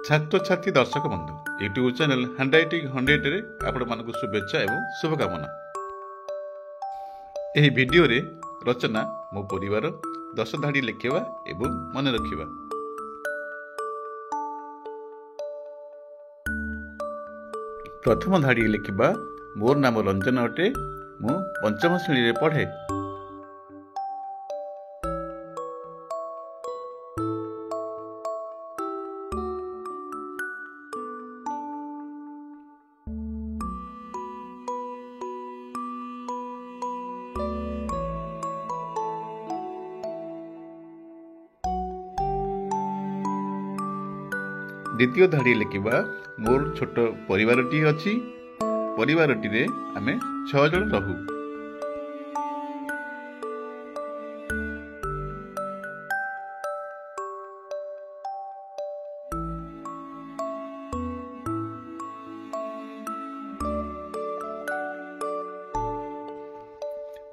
छात्र छात्री दर्शक बंधु यूट्यूब चैनल हैंडराइटिंग 100 रे आपण मानक शुभेच्छा एवं शुभकामना। यह वीडियो रे रचना मो परिवार 10 धाड़ी लिखिबा एवं मन रखिबा। प्रथम धाड़ी लिखिबा मोर नाम रंजन अटे, मु पंचम श्रेणी रे पढ़े। द्वितीय धाड़ी लिखिबा मोर छोट परिवारटी अछि, परिवारटी रे आमे 6 जन रहू।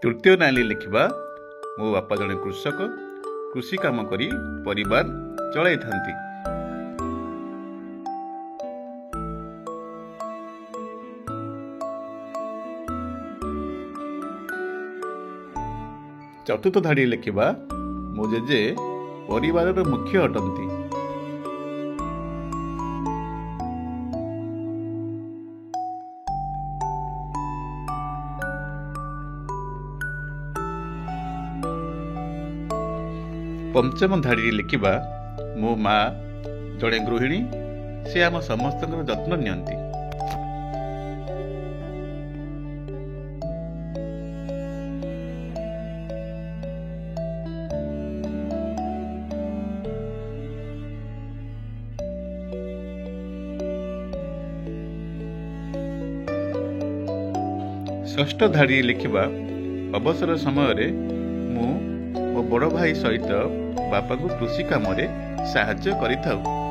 तृतीय नाली लिखिबा मो बापा जने कृषक, कृषि काम करी परिवार चलाई थांती। चतुर्थ धाड़ी लिखिबा मो जेजे परिवार मुख्य अटंती। पंचम धाड़ी लिखिबा मो माँ जड़े गृहिणी, से आम समस्त जत्न नियंती। षष्ठ धाड़ी लिखिबा अवसर समय रे मु मो बड़ भाई सहित बापा को कृषि काम रे साहाय्य करिथाउ।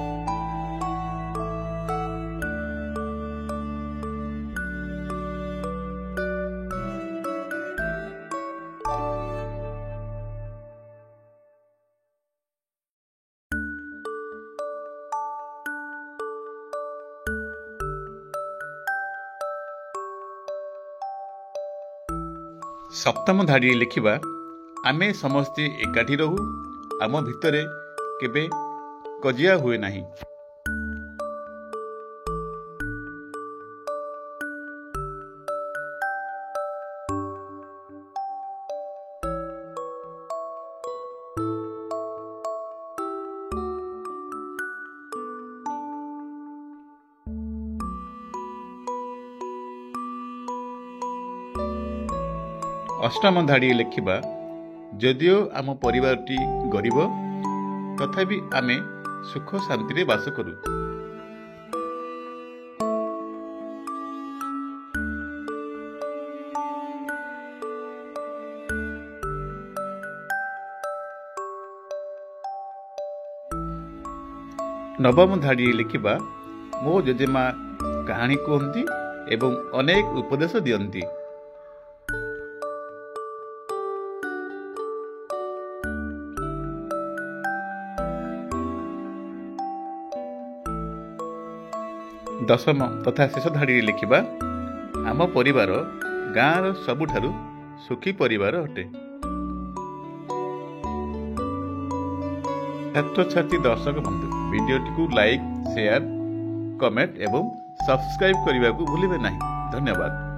सप्तम धाड़ी लिखिबा आमे समस्ते एकाठी रहू, आम भितरे केबे कजिया हुए नहीं। अष्टम धाड़ी लिखिबा जदियो आम परिवारटी गरीब, तथापि आमे सुख शांति रे बास करू। नवम धाड़ी लिखिबा मो जेजेमा कहानी कहती एवं अनेक उपदेश दियंती। दशम तथा शेष धाड़ी लिखिबा आम परिवार गाँर सबुठारु सुखी परिवार अटे। छात्र छात्री दर्शक बंधु वीडियोटी को लाइक, शेयर, कमेंट एवं सब्सक्राइब करने को भूलिबे नहीं। धन्यवाद।